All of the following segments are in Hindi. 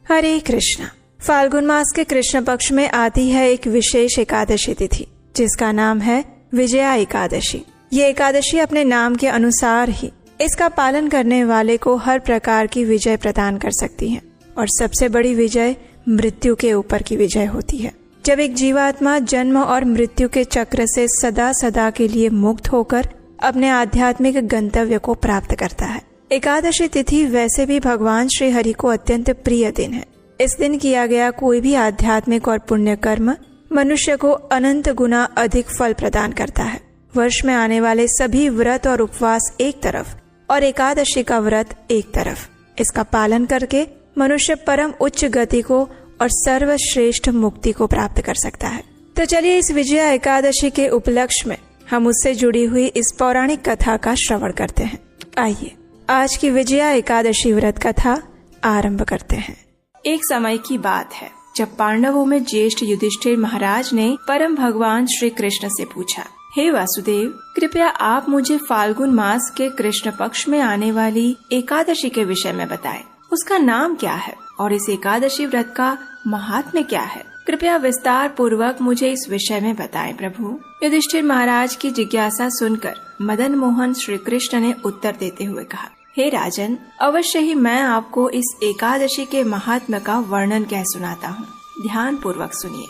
हरे कृष्णा। फाल्गुन मास के कृष्ण पक्ष में आती है एक विशेष एकादशी तिथि जिसका नाम है विजया एकादशी। ये एकादशी अपने नाम के अनुसार ही इसका पालन करने वाले को हर प्रकार की विजय प्रदान कर सकती है और सबसे बड़ी विजय मृत्यु के ऊपर की विजय होती है। जब एक जीवात्मा जन्म और मृत्यु के चक्र से सदा सदा के लिए मुक्त होकर अपने आध्यात्मिक गंतव्य को प्राप्त करता है। एकादशी तिथि वैसे भी भगवान श्री हरि को अत्यंत प्रिय दिन है। इस दिन किया गया कोई भी आध्यात्मिक और पुण्य कर्म मनुष्य को अनंत गुना अधिक फल प्रदान करता है। वर्ष में आने वाले सभी व्रत और उपवास एक तरफ और एकादशी का व्रत एक तरफ, इसका पालन करके मनुष्य परम उच्च गति को और सर्वश्रेष्ठ मुक्ति को प्राप्त कर सकता है। तो चलिए इस विजया एकादशी के उपलक्ष्य में हम उससे जुड़ी हुई इस पौराणिक कथा का श्रवण करते हैं। आइए आज की विजया एकादशी व्रत कथा आरंभ करते हैं। एक समय की बात है जब पांडवों में ज्येष्ठ युधिष्ठिर महाराज ने परम भगवान श्री कृष्ण से पूछा, हे वासुदेव, कृपया आप मुझे फाल्गुन मास के कृष्ण पक्ष में आने वाली एकादशी के विषय में बताएं। उसका नाम क्या है और इस एकादशी व्रत का महात्म्य क्या है? कृपया विस्तार पूर्वक मुझे इस विषय में बताएं प्रभु। युधिष्ठिर महाराज की जिज्ञासा सुनकर मदन मोहन श्री कृष्ण ने उत्तर देते हुए कहा, हे राजन, अवश्य ही मैं आपको इस एकादशी के महात्म्य का वर्णन कह सुनाता हूँ। ध्यान पूर्वक सुनिए।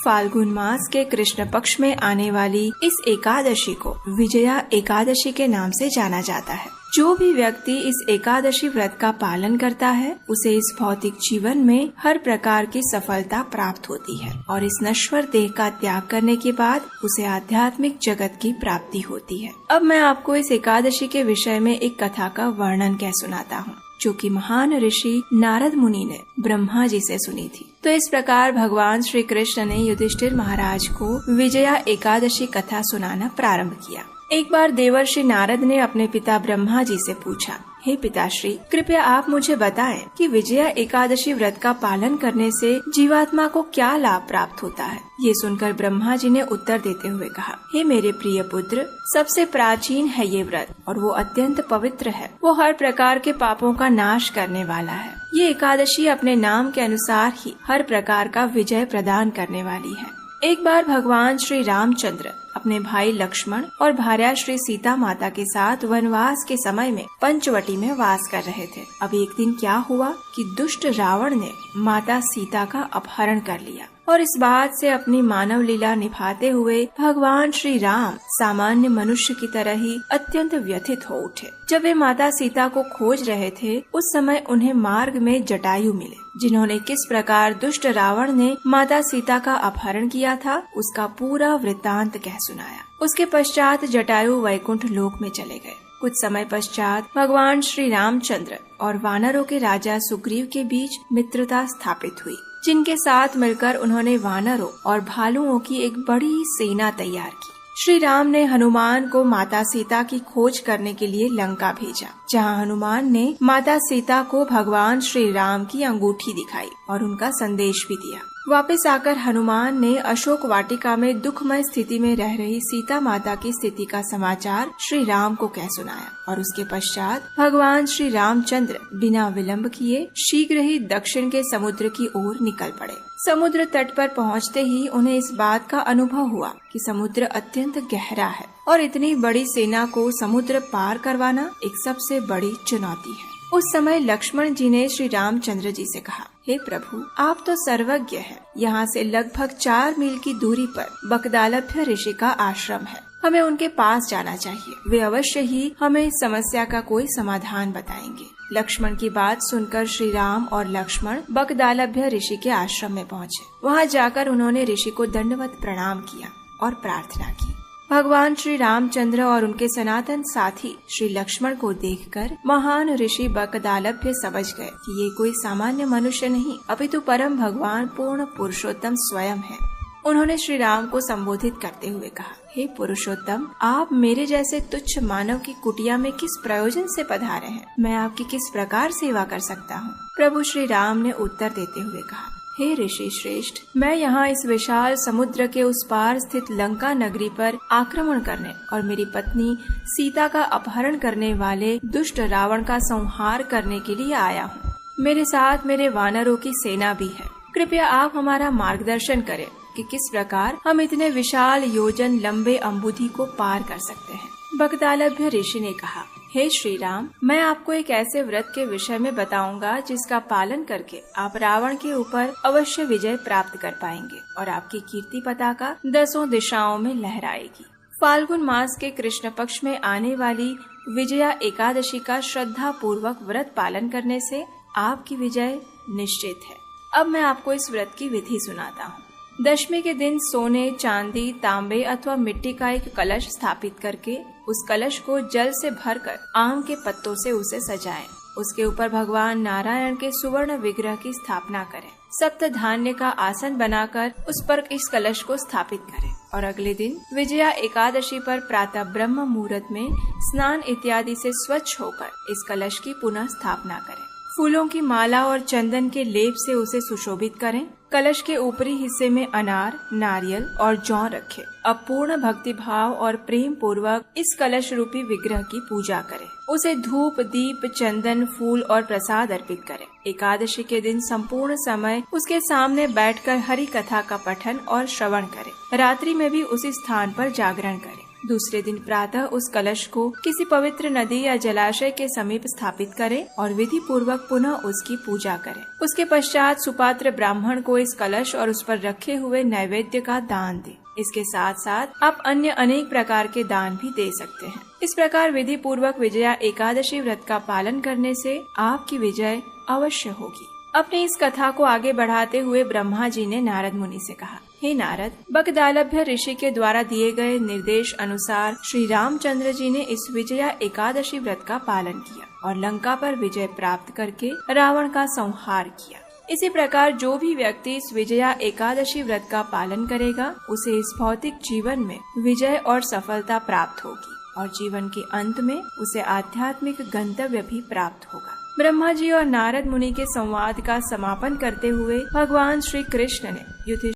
फाल्गुन मास के कृष्ण पक्ष में आने वाली इस एकादशी को विजया एकादशी के नाम से जाना जाता है। जो भी व्यक्ति इस एकादशी व्रत का पालन करता है उसे इस भौतिक जीवन में हर प्रकार की सफलता प्राप्त होती है और इस नश्वर देह का त्याग करने के बाद उसे आध्यात्मिक जगत की प्राप्ति होती है। अब मैं आपको इस एकादशी के विषय में एक कथा का वर्णन कह सुनाता हूँ जो कि महान ऋषि नारद मुनि ने ब्रह्मा जी से सुनी थी। तो इस प्रकार भगवान श्री कृष्ण ने युधिष्ठिर महाराज को विजया एकादशी कथा सुनाना प्रारंभ किया। एक बार देवर्षि नारद ने अपने पिता ब्रह्मा जी से पूछा, हे पिताश्री, कृपया आप मुझे बताएं कि विजया एकादशी व्रत का पालन करने से जीवात्मा को क्या लाभ प्राप्त होता है। ये सुनकर ब्रह्मा जी ने उत्तर देते हुए कहा, हे मेरे प्रिय पुत्र, सबसे प्राचीन है ये व्रत और वो अत्यंत पवित्र है। वो हर प्रकार के पापों का नाश करने वाला है। ये एकादशी अपने नाम के अनुसार ही हर प्रकार का विजय प्रदान करने वाली है। एक बार भगवान श्री रामचंद्र अपने भाई लक्ष्मण और भार्या श्री सीता माता के साथ वनवास के समय में पंचवटी में वास कर रहे थे। अब एक दिन क्या हुआ कि दुष्ट रावण ने माता सीता का अपहरण कर लिया और इस बात से अपनी मानव लीला निभाते हुए भगवान श्री राम सामान्य मनुष्य की तरह ही अत्यंत व्यथित हो उठे। जब वे माता सीता को खोज रहे थे उस समय उन्हें मार्ग में जटायु मिले, जिन्होंने किस प्रकार दुष्ट रावण ने माता सीता का अपहरण किया था उसका पूरा वृत्तांत कह सुनाया। उसके पश्चात जटायु वैकुंठ लोक में चले गए। कुछ समय पश्चात भगवान श्री रामचंद्र और वानरों के राजा सुग्रीव के बीच मित्रता स्थापित हुई, जिनके साथ मिलकर उन्होंने वानरों और भालुओं की एक बड़ी सेना तैयार की। श्री राम ने हनुमान को माता सीता की खोज करने के लिए लंका भेजा, जहां हनुमान ने माता सीता को भगवान श्री राम की अंगूठी दिखाई और उनका संदेश भी दिया। वापस आकर हनुमान ने अशोक वाटिका में दुखमय स्थिति में रह रही सीता माता की स्थिति का समाचार श्री राम को कह सुनाया और उसके पश्चात भगवान श्री रामचंद्र बिना विलंब किए शीघ्र ही दक्षिण के समुद्र की ओर निकल पड़े। समुद्र तट पर पहुंचते ही उन्हें इस बात का अनुभव हुआ कि समुद्र अत्यंत गहरा है और इतनी बड़ी सेना को समुद्र पार करवाना एक सबसे बड़ी चुनौती है। उस समय लक्ष्मण जी ने श्री रामचंद्र जी से कहा, हे प्रभु, आप तो सर्वज्ञ हैं। यहाँ से लगभग 4 मील की दूरी पर बकदालभ्य ऋषि का आश्रम है। हमें उनके पास जाना चाहिए। वे अवश्य ही हमें इस समस्या का कोई समाधान बताएंगे। लक्ष्मण की बात सुनकर श्री राम और लक्ष्मण बकदालभ्य ऋषि के आश्रम में पहुँचे। वहाँ जाकर उन्होंने ऋषि को दंडवत प्रणाम किया और प्रार्थना की। भगवान श्री रामचंद्र और उनके सनातन साथी श्री लक्ष्मण को देखकर महान ऋषि बकदालभ्य समझ गए कि ये कोई सामान्य मनुष्य नहीं अपितु परम भगवान पूर्ण पुरुषोत्तम स्वयं है। उन्होंने श्री राम को संबोधित करते हुए कहा, हे पुरुषोत्तम, आप मेरे जैसे तुच्छ मानव की कुटिया में किस प्रयोजन से पधारे हैं? मैं आपकी किस प्रकार सेवा कर सकता हूँ? प्रभु श्री राम ने उत्तर देते हुए कहा, हे ऋषि श्रेष्ठ, मैं यहाँ इस विशाल समुद्र के उस पार स्थित लंका नगरी पर आक्रमण करने और मेरी पत्नी सीता का अपहरण करने वाले दुष्ट रावण का संहार करने के लिए आया हूँ। मेरे साथ मेरे वानरों की सेना भी है। कृपया आप हमारा मार्गदर्शन करें कि किस प्रकार हम इतने विशाल योजन लंबे अम्बुधि को पार कर सकते हैं। बगदालभ्य ऋषि ने कहा, हे श्री राम, मैं आपको एक ऐसे व्रत के विषय में बताऊंगा जिसका पालन करके आप रावण के ऊपर अवश्य विजय प्राप्त कर पाएंगे और आपकी कीर्ति पताका 10 दिशाओं में लहराएगी। फाल्गुन मास के कृष्ण पक्ष में आने वाली विजया एकादशी का श्रद्धा पूर्वक व्रत पालन करने से आपकी विजय निश्चित है। अब मैं आपको इस व्रत की विधि सुनाता हूँ। दशमी के दिन सोने, चांदी, तांबे अथवा मिट्टी का एक कलश स्थापित करके उस कलश को जल से भरकर आम के पत्तों से उसे सजाएं। उसके ऊपर भगवान नारायण के सुवर्ण विग्रह की स्थापना करें। सप्त धान्य का आसन बनाकर उस पर इस कलश को स्थापित करें और अगले दिन विजया एकादशी पर प्रातः ब्रह्म मुहूर्त में स्नान इत्यादि से स्वच्छ होकर इस कलश की पुनः स्थापना करें। फूलों की माला और चंदन के लेप से उसे सुशोभित करें। कलश के ऊपरी हिस्से में अनार, नारियल और जौ रखें। अब पूर्ण भक्ति भाव और प्रेम पूर्वक इस कलश रूपी विग्रह की पूजा करें। उसे धूप, दीप, चंदन, फूल और प्रसाद अर्पित करें। एकादशी के दिन संपूर्ण समय उसके सामने बैठकर हरि कथा का पठन और श्रवण करें। रात्रि में भी उसी स्थान पर जागरण करें। दूसरे दिन प्रातः उस कलश को किसी पवित्र नदी या जलाशय के समीप स्थापित करें और विधि पूर्वक पुनः उसकी पूजा करें। उसके पश्चात सुपात्र ब्राह्मण को इस कलश और उस पर रखे हुए नैवेद्य का दान दें। इसके साथ साथ आप अन्य अनेक प्रकार के दान भी दे सकते हैं। इस प्रकार विधि पूर्वक विजया एकादशी व्रत का पालन करने से आपकी विजय अवश्य होगी। अपनी इस कथा को आगे बढ़ाते हुए ब्रह्मा जी ने नारद मुनि से कहा, हे नारद, बगदालभ्य ऋषि के द्वारा दिए गए निर्देश अनुसार श्री रामचंद्र जी ने इस विजया एकादशी व्रत का पालन किया और लंका पर विजय प्राप्त करके रावण का संहार किया। इसी प्रकार जो भी व्यक्ति इस विजया एकादशी व्रत का पालन करेगा उसे इस भौतिक जीवन में विजय और सफलता प्राप्त होगी और जीवन के अंत में उसे आध्यात्मिक गंतव्य भी प्राप्त होगा। ब्रह्मा जी और नारद मुनि के संवाद का समापन करते हुए भगवान श्री कृष्ण ने युधिष्ठिर